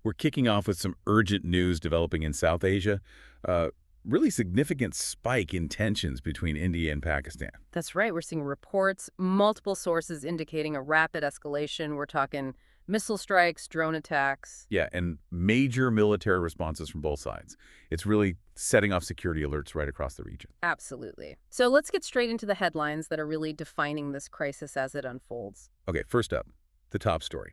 We're kicking off with some urgent news developing in South Asia. Uh, Really significant spike in tensions between India and Pakistan. That's right. We're seeing reports, multiple sources indicating a rapid escalation. We're talking missile strikes, drone attacks. Yeah, and major military responses from both sides. It's really setting off security alerts right across the region. Absolutely. So let's get straight into the headlines that are really defining this crisis as it unfolds. Okay, first up, the top story.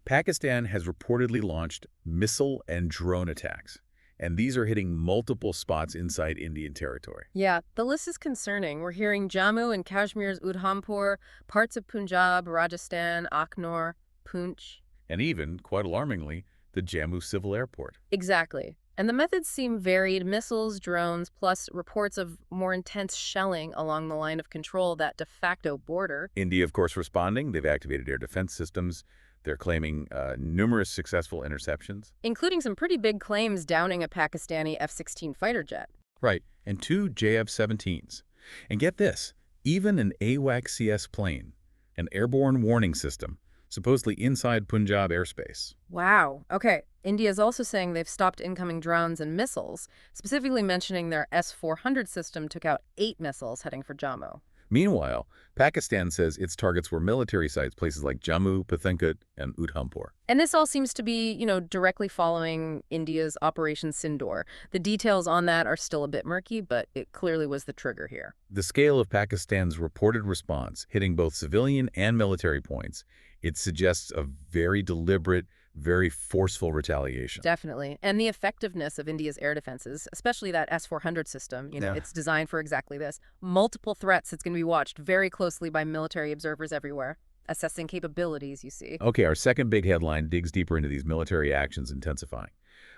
Pakistan has reportedly launched missile and drone attacks, and these are hitting multiple spots inside Indian territory. Yeah, the list is concerning. We're hearing Jammu and Kashmir's Udhampur, parts of Punjab, Rajasthan, Akhnor, Poonch. And even, quite alarmingly, the Jammu Civil Airport. Exactly. And the methods seem varied: missiles, drones, plus reports of more intense shelling along the line of control, that de facto border. India, of course, responding. They've activated air defense systems. They're claiming numerous successful interceptions. Including some pretty big claims downing a Pakistani F-16 fighter jet. Right, and 2 JF-17s. And get this, even an AWACS-CS plane, an airborne warning system, supposedly inside Punjab airspace. Wow. Okay. India is also saying they've stopped incoming drones and missiles, specifically mentioning their S-400 system took out 8 missiles heading for Jammu. Meanwhile, Pakistan says its targets were military sites, places like Jammu, Pathankot, and Udhampur. And this all seems to be, directly following India's Operation Sindoor. The details on that are still a bit murky, but it clearly was the trigger here. The scale of Pakistan's reported response, hitting both civilian and military points, it suggests a very deliberate, very forceful retaliation. Definitely. And the effectiveness of India's air defenses, especially that S-400 system, Yeah. it's designed for exactly this. Multiple threats. It's going to be watched very closely by military observers everywhere, assessing capabilities, you see. Okay, our second big headline digs deeper into these military actions intensifying.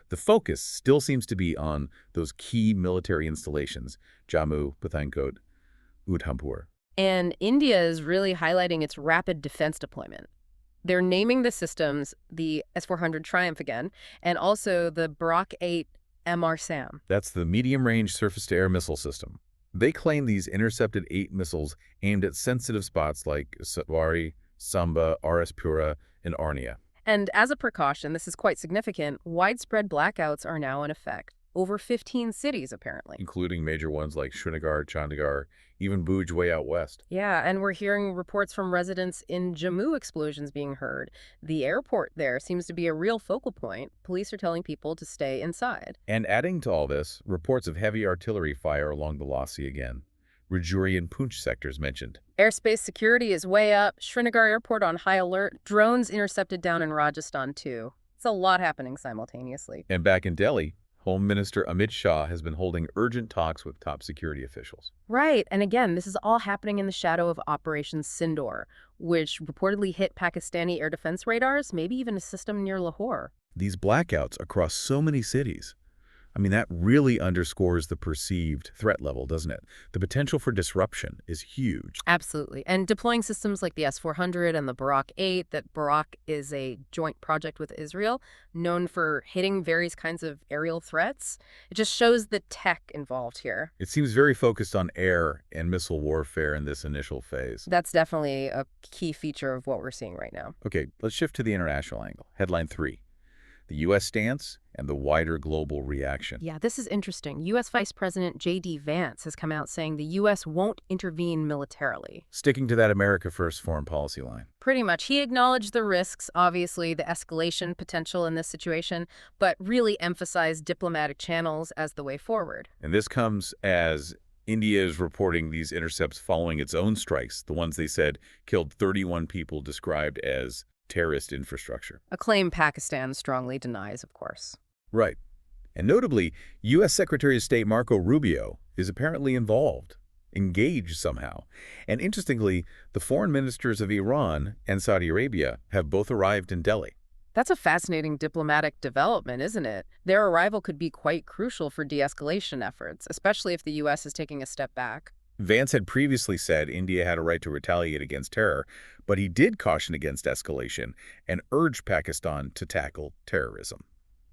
The focus still seems to be on those key military installations, Jammu, Pathankot, Udhampur. And India is really highlighting its rapid defense deployment. They're naming the systems the S-400 Triumph again, and also the Barak 8 MR-SAM. That's the medium-range surface-to-air missile system. They claim these intercepted 8 missiles aimed at sensitive spots like Satwari, Samba, RS Pura, and Arnia. And as a precaution, this is quite significant, widespread blackouts are now in effect. Over 15 cities, apparently. Including major ones like Srinagar, Chandigarh, even Bhuj way out west. Yeah, and we're hearing reports from residents in Jammu explosions being heard. The airport there seems to be a real focal point. Police are telling people to stay inside. And adding to all this, reports of heavy artillery fire along the Lasi again. Rajouri and Poonch sectors mentioned. Airspace security is way up. Srinagar airport on high alert. Drones intercepted down in Rajasthan, too. It's a lot happening simultaneously. And back in Delhi, Home Minister Amit Shah has been holding urgent talks with top security officials. Right. And again, this is all happening in the shadow of Operation Sindoor, which reportedly hit Pakistani air defense radars, maybe even a system near Lahore. These blackouts across so many cities, that really underscores the perceived threat level, doesn't it? The potential for disruption is huge. Absolutely. And deploying systems like the S-400 and the Barak 8, that Barak is a joint project with Israel, known for hitting various kinds of aerial threats. It just shows the tech involved here. It seems very focused on air and missile warfare in this initial phase. That's definitely a key feature of what we're seeing right now. Okay, let's shift to the international angle. Headline 3. The U.S. stance and the wider global reaction. Yeah, this is interesting. U.S. Vice President J.D. Vance has come out saying the U.S. won't intervene militarily. Sticking to that America First foreign policy line. Pretty much. He acknowledged the risks, obviously, the escalation potential in this situation, but really emphasized diplomatic channels as the way forward. And this comes as India is reporting these intercepts following its own strikes, the ones they said killed 31 people described as terrorist infrastructure. A claim Pakistan strongly denies, of course. Right. And notably, U.S. Secretary of State Marco Rubio is apparently involved, engaged somehow. And interestingly, the foreign ministers of Iran and Saudi Arabia have both arrived in Delhi. That's a fascinating diplomatic development, isn't it? Their arrival could be quite crucial for de-escalation efforts, especially if the U.S. is taking a step back. Vance had previously said India had a right to retaliate against terror, but he did caution against escalation and urged Pakistan to tackle terrorism.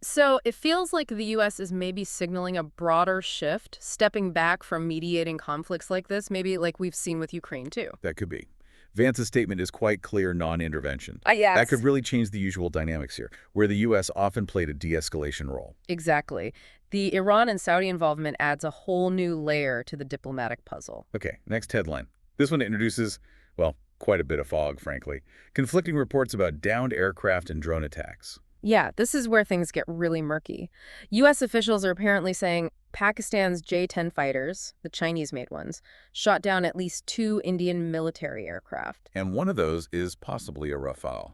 So it feels like the U.S. is maybe signaling a broader shift, stepping back from mediating conflicts like this, maybe like we've seen with Ukraine, too. That could be. Vance's statement is quite clear non-intervention. That could Yes. really change the usual dynamics here, where the U.S. often played a de-escalation role. Exactly. The Iran and Saudi involvement adds a whole new layer to the diplomatic puzzle. Okay, next headline. This one introduces, well, quite a bit of fog, frankly. Conflicting reports about downed aircraft and drone attacks. Yeah, this is where things get really murky. U.S. officials are apparently saying Pakistan's J-10 fighters, the Chinese-made ones, shot down at least 2 Indian military aircraft. And one of those is possibly a Rafale,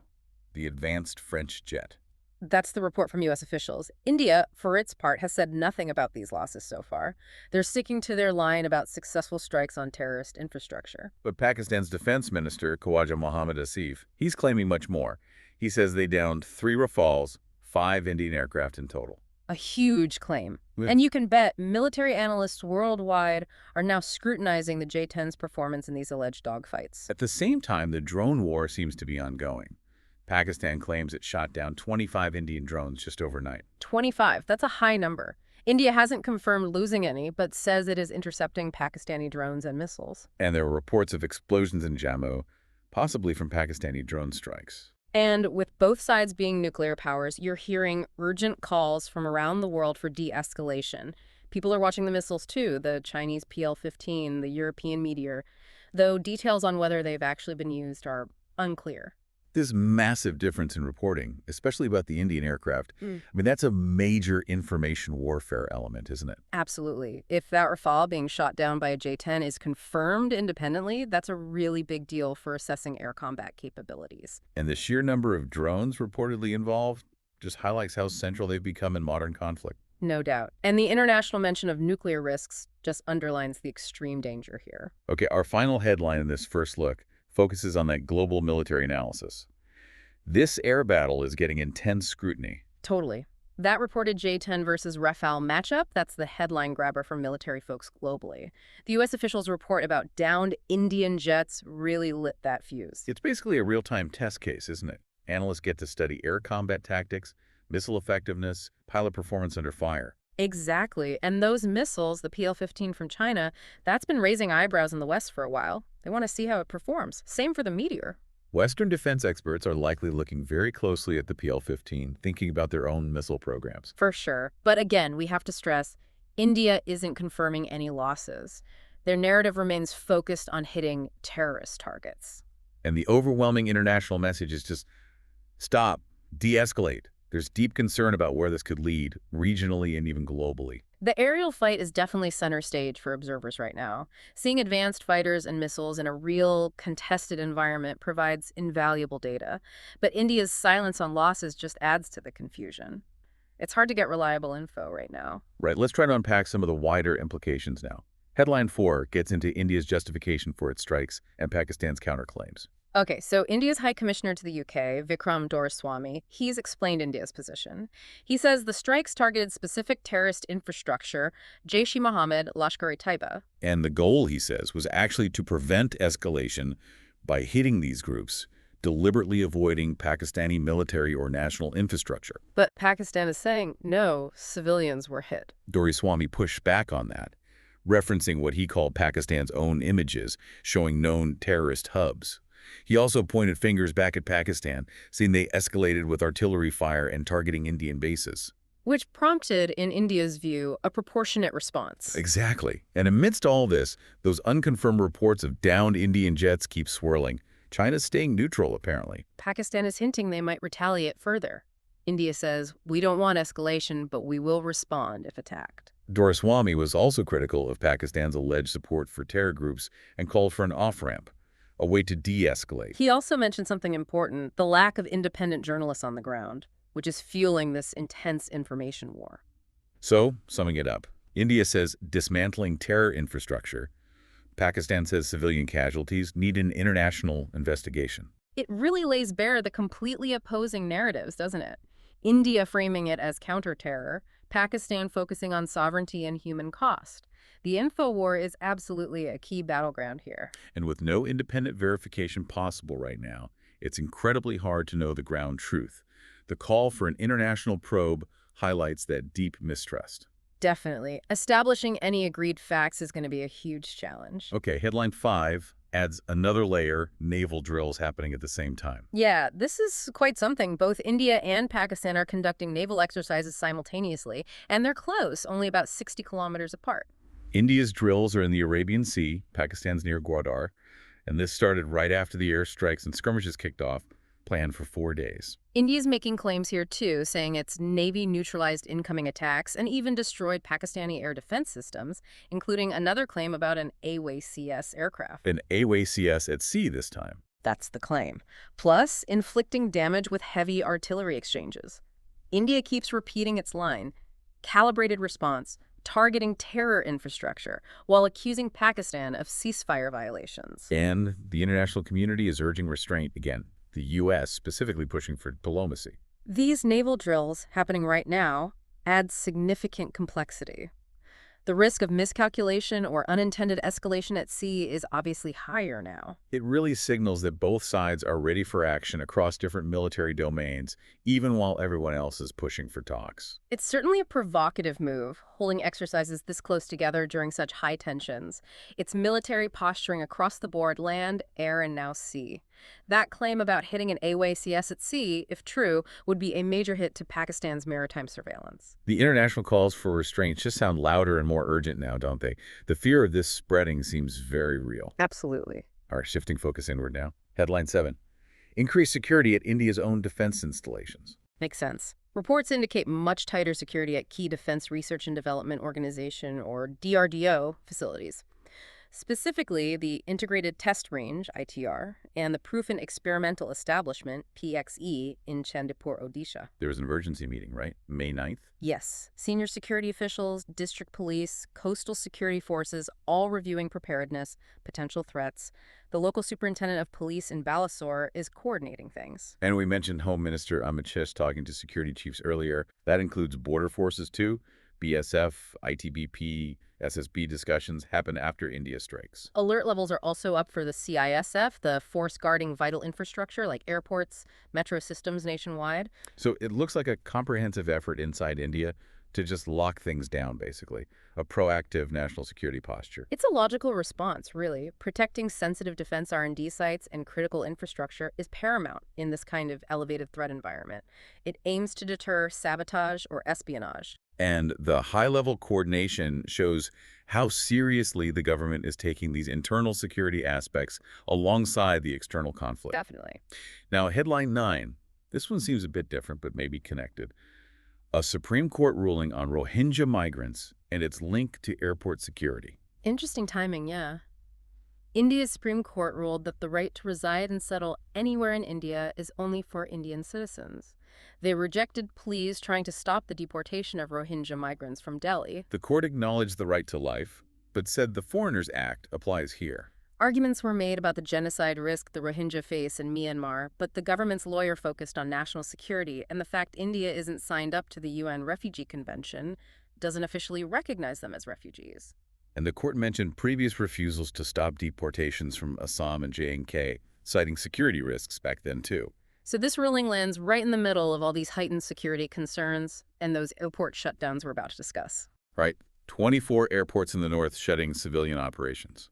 the advanced French jet. That's the report from U.S. officials. India, for its part, has said nothing about these losses so far. They're sticking to their line about successful strikes on terrorist infrastructure. But Pakistan's defense minister, Khawaja Mohammad Asif, he's claiming much more. He says they downed 3 Rafales, 5 Indian aircraft in total. A huge claim. Yeah. And you can bet military analysts worldwide are now scrutinizing the J-10's performance in these alleged dogfights. At the same time, the drone war seems to be ongoing. Pakistan claims it shot down 25 Indian drones just overnight. 25. That's a high number. India hasn't confirmed losing any, but says it is intercepting Pakistani drones and missiles. And there were reports of explosions in Jammu, possibly from Pakistani drone strikes. And with both sides being nuclear powers, you're hearing urgent calls from around the world for de-escalation. People are watching the missiles too, the Chinese PL-15, the European Meteor, though details on whether they've actually been used are unclear. This massive difference in reporting, especially about the Indian aircraft, I mean, that's a major information warfare element, isn't it? Absolutely. If that Rafale being shot down by a J-10 is confirmed independently, that's a really big deal for assessing air combat capabilities. And the sheer number of drones reportedly involved just highlights how central they've become in modern conflict. No doubt. And the international mention of nuclear risks just underlines the extreme danger here. Okay, our final headline in this first look focuses on that global military analysis. This air battle is getting intense scrutiny. Totally. That reported J-10 versus Rafale matchup, that's the headline grabber for military folks globally. The U.S. officials' report about downed Indian jets really lit that fuse. It's basically a real-time test case, isn't it? Analysts get to study air combat tactics, missile effectiveness, pilot performance under fire. Exactly. And those missiles, the PL-15 from China, that's been raising eyebrows in the West for a while. They want to see how it performs. Same for the Meteor. Western defense experts are likely looking very closely at the PL-15, thinking about their own missile programs. For sure. But again, we have to stress, India isn't confirming any losses. Their narrative remains focused on hitting terrorist targets. And the overwhelming international message is just stop, de-escalate. There's deep concern about where this could lead, regionally and even globally. The aerial fight is definitely center stage for observers right now. Seeing advanced fighters and missiles in a real, contested environment provides invaluable data. But India's silence on losses just adds to the confusion. It's hard to get reliable info right now. Right, let's try to unpack some of the wider implications now. Headline 4 gets into India's justification for its strikes and Pakistan's counterclaims. Okay, so India's High Commissioner to the UK, Vikram Doraiswamy, he's explained India's position. He says the strikes targeted specific terrorist infrastructure, Jaish-e-Mohammed, Lashkar-e-Taiba. And the goal, he says, was actually to prevent escalation by hitting these groups, deliberately avoiding Pakistani military or national infrastructure. But Pakistan is saying, no, civilians were hit. Doraiswamy pushed back on that, referencing what he called Pakistan's own images, showing known terrorist hubs. He also pointed fingers back at Pakistan, saying they escalated with artillery fire and targeting Indian bases. Which prompted, in India's view, a proportionate response. Exactly. And amidst all this, those unconfirmed reports of downed Indian jets keep swirling. China's staying neutral, apparently. Pakistan is hinting they might retaliate further. India says, we don't want escalation, but we will respond if attacked. Doraiswamy was also critical of Pakistan's alleged support for terror groups and called for an off-ramp, a way to de-escalate. He also mentioned something important, the lack of independent journalists on the ground, which is fueling this intense information war. So, summing it up, India says dismantling terror infrastructure. Pakistan says civilian casualties need an international investigation. It really lays bare the completely opposing narratives, doesn't it? India framing it as counter-terror, Pakistan focusing on sovereignty and human cost. The info war is absolutely a key battleground here. And with no independent verification possible right now, it's incredibly hard to know the ground truth. The call for an international probe highlights that deep mistrust. Definitely. Establishing any agreed facts is going to be a huge challenge. Okay, headline 5, Adds another layer, naval drills happening at the same time. Yeah, this is quite something. Both India and Pakistan are conducting naval exercises simultaneously, and they're close, only about 60 kilometers apart. India's drills are in the Arabian Sea, Pakistan's near Gwadar, and this started right after the airstrikes and skirmishes kicked off, planned for 4 days. India's making claims here too, saying its Navy neutralized incoming attacks and even destroyed Pakistani air defense systems, including another claim about an AWACS aircraft. An AWACS at sea this time. That's the claim. Plus, inflicting damage with heavy artillery exchanges. India keeps repeating its line, calibrated response, targeting terror infrastructure, while accusing Pakistan of ceasefire violations. And the international community is urging restraint again, the U.S. specifically pushing for diplomacy. These naval drills, happening right now, add significant complexity. The risk of miscalculation or unintended escalation at sea is obviously higher now. It really signals that both sides are ready for action across different military domains, even while everyone else is pushing for talks. It's certainly a provocative move, holding exercises this close together during such high tensions. It's military posturing across the board, land, air, and now sea. That claim about hitting an AWACS at sea, if true, would be a major hit to Pakistan's maritime surveillance. The international calls for restraint just sound louder and more urgent now, don't they? The fear of this spreading seems very real. Absolutely. All right, shifting focus inward now. Headline 7. Increased security at India's own defense installations. Makes sense. Reports indicate much tighter security at key Defense Research and Development Organization, or DRDO, facilities. Specifically, the Integrated Test Range, ITR, and the Proof and Experimental Establishment, PXE, in Chandipur, Odisha. There was an emergency meeting, right? May 9th? Yes. Senior security officials, district police, coastal security forces, all reviewing preparedness, potential threats. The local superintendent of police in Balasore is coordinating things. And we mentioned Home Minister Amit Shah talking to security chiefs earlier. That includes border forces too. BSF, ITBP, SSB discussions happen after India strikes. Alert levels are also up for the CISF, the force guarding vital infrastructure like airports, metro systems nationwide. So it looks like a comprehensive effort inside India to just lock things down, basically. A proactive national security posture. It's a logical response, really. Protecting sensitive defense R&D sites and critical infrastructure is paramount in this kind of elevated threat environment. It aims to deter sabotage or espionage. And the high-level coordination shows how seriously the government is taking these internal security aspects alongside the external conflict. Definitely. Now, headline 9. This one seems a bit different, but maybe connected. A Supreme Court ruling on Rohingya migrants and its link to airport security. Interesting timing, yeah. India's Supreme Court ruled that the right to reside and settle anywhere in India is only for Indian citizens. They rejected pleas trying to stop the deportation of Rohingya migrants from Delhi. The court acknowledged the right to life, but said the Foreigners Act applies here. Arguments were made about the genocide risk the Rohingya face in Myanmar, but the government's lawyer focused on national security and the fact India isn't signed up to the UN Refugee Convention, doesn't officially recognize them as refugees. And the court mentioned previous refusals to stop deportations from Assam and J&K, citing security risks back then too. So this ruling lands right in the middle of all these heightened security concerns and those airport shutdowns we're about to discuss. Right. 24 airports in the north shutting civilian operations.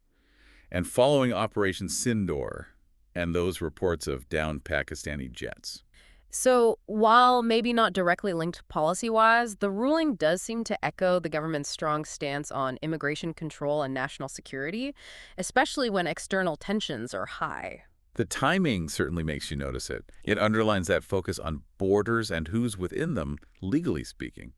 And following Operation Sindoor and those reports of downed Pakistani jets. So while maybe not directly linked policy-wise, the ruling does seem to echo the government's strong stance on immigration control and national security, especially when external tensions are high. The timing certainly makes you notice it. It underlines that focus on borders and who's within them, legally speaking.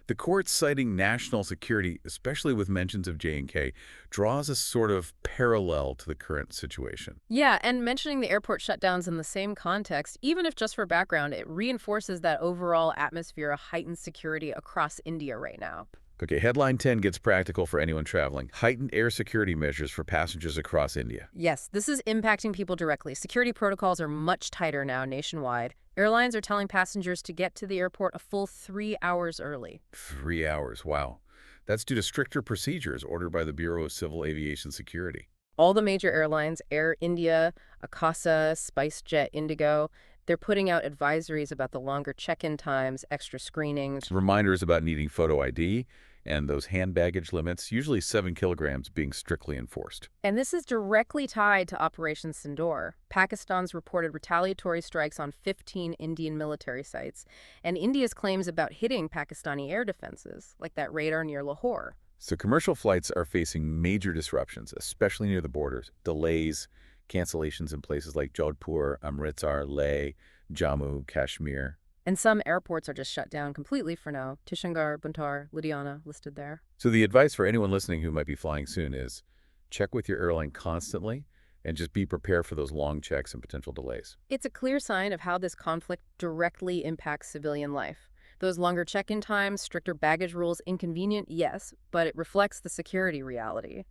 The court citing national security, especially with mentions of J&K, draws a sort of parallel to the current situation. Yeah, and mentioning the airport shutdowns in the same context, even if just for background, it reinforces that overall atmosphere of heightened security across India right now. Okay, headline 10 gets practical for anyone traveling. Heightened air security measures for passengers across India. Yes, this is impacting people directly. Security protocols are much tighter now nationwide. Airlines are telling passengers to get to the airport a full 3 hours early. 3 hours, wow. That's due to stricter procedures ordered by the Bureau of Civil Aviation Security. All the major airlines, Air India, Akasa, SpiceJet, Indigo, they're putting out advisories about the longer check-in times, extra screenings. Reminders about needing photo ID and those hand baggage limits, usually 7 kilograms, being strictly enforced. And this is directly tied to Operation Sindoor. Pakistan's reported retaliatory strikes on 15 Indian military sites, and India's claims about hitting Pakistani air defenses, like that radar near Lahore. So commercial flights are facing major disruptions, especially near the borders, delays, cancellations in places like Jodhpur, Amritsar, Leh, Jammu, Kashmir. And some airports are just shut down completely for now. Tishangar, Buntar, Ludhiana listed there. So the advice for anyone listening who might be flying soon is check with your airline constantly and just be prepared for those long checks and potential delays. It's a clear sign of how this conflict directly impacts civilian life. Those longer check-in times, stricter baggage rules, inconvenient, yes, but it reflects the security reality.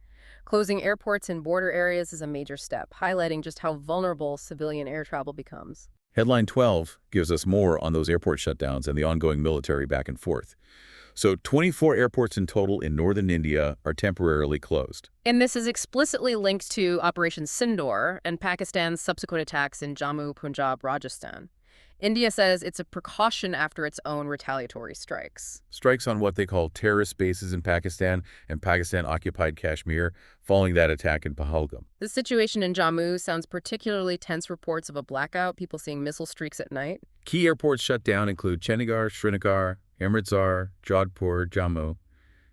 Closing airports in border areas is a major step, highlighting just how vulnerable civilian air travel becomes. Headline 12 gives us more on those airport shutdowns and the ongoing military back and forth. So 24 airports in total in northern India are temporarily closed. And this is explicitly linked to Operation Sindoor and Pakistan's subsequent attacks in Jammu, Punjab, Rajasthan. India says it's a precaution after its own retaliatory strikes. Strikes on what they call terrorist bases in Pakistan and Pakistan-occupied Kashmir following that attack in Pahalgam. The situation in Jammu sounds particularly tense. Reports of a blackout, people seeing missile streaks at night. Key airports shut down include Chandigarh, Srinagar, Amritsar, Jodhpur, Jammu,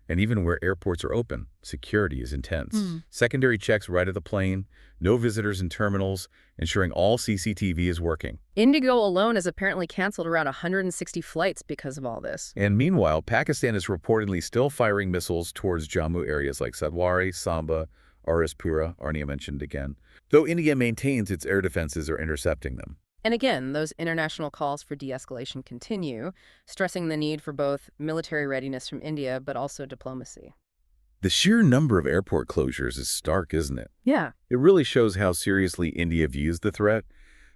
and even where airports are open, security is intense. Secondary checks right at the plane, no visitors in terminals, ensuring all CCTV is working. Indigo alone has apparently canceled around 160 flights because of all this. And meanwhile, Pakistan is reportedly still firing missiles towards Jammu areas like Sadwari, Samba, Arispura, Arnia mentioned again, though India maintains its air defenses are intercepting them. And again, those international calls for de-escalation continue, stressing the need for both military readiness from India, but also diplomacy. The sheer number of airport closures is stark, isn't it? Yeah. It really shows how seriously India views the threat.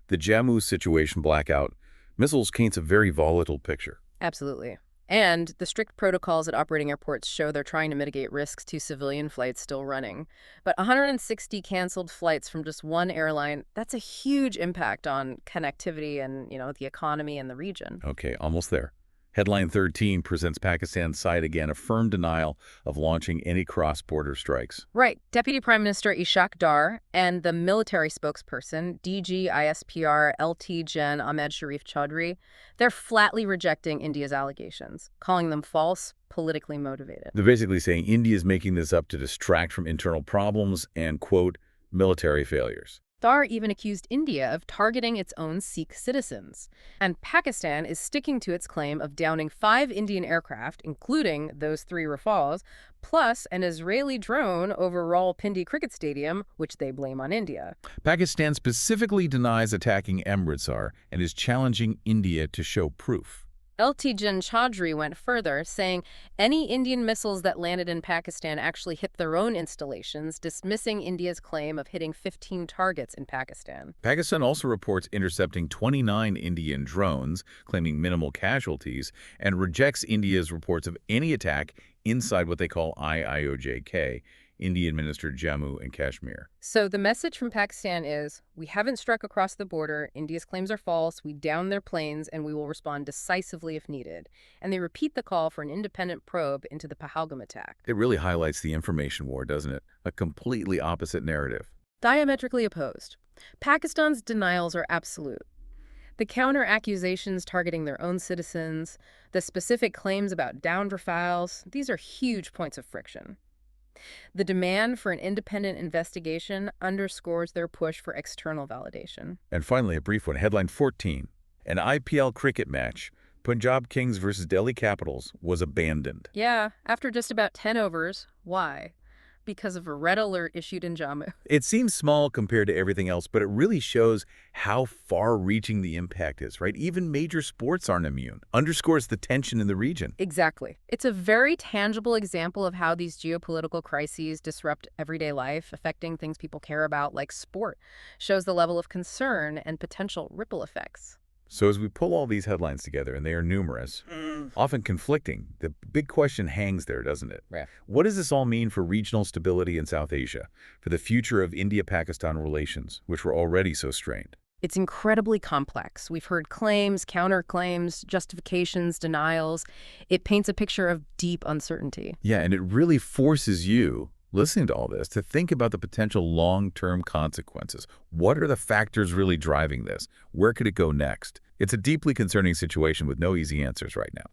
The Jammu situation blackout, missiles paints a very volatile picture. Absolutely. And the strict protocols at operating airports show they're trying to mitigate risks to civilian flights still running. But 160 canceled flights from just one airline, that's a huge impact on connectivity and, the economy and the region. Okay, almost there. Headline 13 presents Pakistan's side again, a firm denial of launching any cross-border strikes. Right. Deputy Prime Minister Ishaq Dar and the military spokesperson, DG ISPR LT Gen Ahmed Sharif Chaudhry, they're flatly rejecting India's allegations, calling them false, politically motivated. They're basically saying India is making this up to distract from internal problems and, quote, military failures. Dar even accused India of targeting its own Sikh citizens. And Pakistan is sticking to its claim of downing 5 Indian aircraft, including those 3 Rafales, plus an Israeli drone over Rawalpindi Cricket Stadium, which they blame on India. Pakistan specifically denies attacking Amritsar and is challenging India to show proof. LT Gen Chaudhry went further, saying any Indian missiles that landed in Pakistan actually hit their own installations, dismissing India's claim of hitting 15 targets in Pakistan. Pakistan also reports intercepting 29 Indian drones, claiming minimal casualties, and rejects India's reports of any attack inside what they call IIOJK, Indian-administered Jammu and Kashmir. So the message from Pakistan is, we haven't struck across the border, India's claims are false, we downed their planes, and we will respond decisively if needed. And they repeat the call for an independent probe into the Pahalgam attack. It really highlights the information war, doesn't it? A completely opposite narrative. Diametrically opposed. Pakistan's denials are absolute. The counter-accusations targeting their own citizens, the specific claims about downed Rafales, these are huge points of friction. The demand for an independent investigation underscores their push for external validation. And finally, a brief one. Headline 14. An IPL cricket match, Punjab Kings versus Delhi Capitals, was abandoned. Yeah, after just about 10 overs. Why? Because of a red alert issued in Jammu. It seems small compared to everything else, but it really shows how far-reaching the impact is, right? Even major sports aren't immune. Underscores the tension in the region. Exactly. It's a very tangible example of how these geopolitical crises disrupt everyday life, affecting things people care about, like sport. Shows the level of concern and potential ripple effects. So as we pull all these headlines together, and they are numerous, often conflicting, the big question hangs there, doesn't it? Yeah. What does this all mean for regional stability in South Asia, for the future of India-Pakistan relations, which were already so strained? It's incredibly complex. We've heard claims, counterclaims, justifications, denials. It paints a picture of deep uncertainty. Yeah, and it really forces you, listening to all this, to think about the potential long-term consequences. What are the factors really driving this? Where could it go next? It's a deeply concerning situation with no easy answers right now.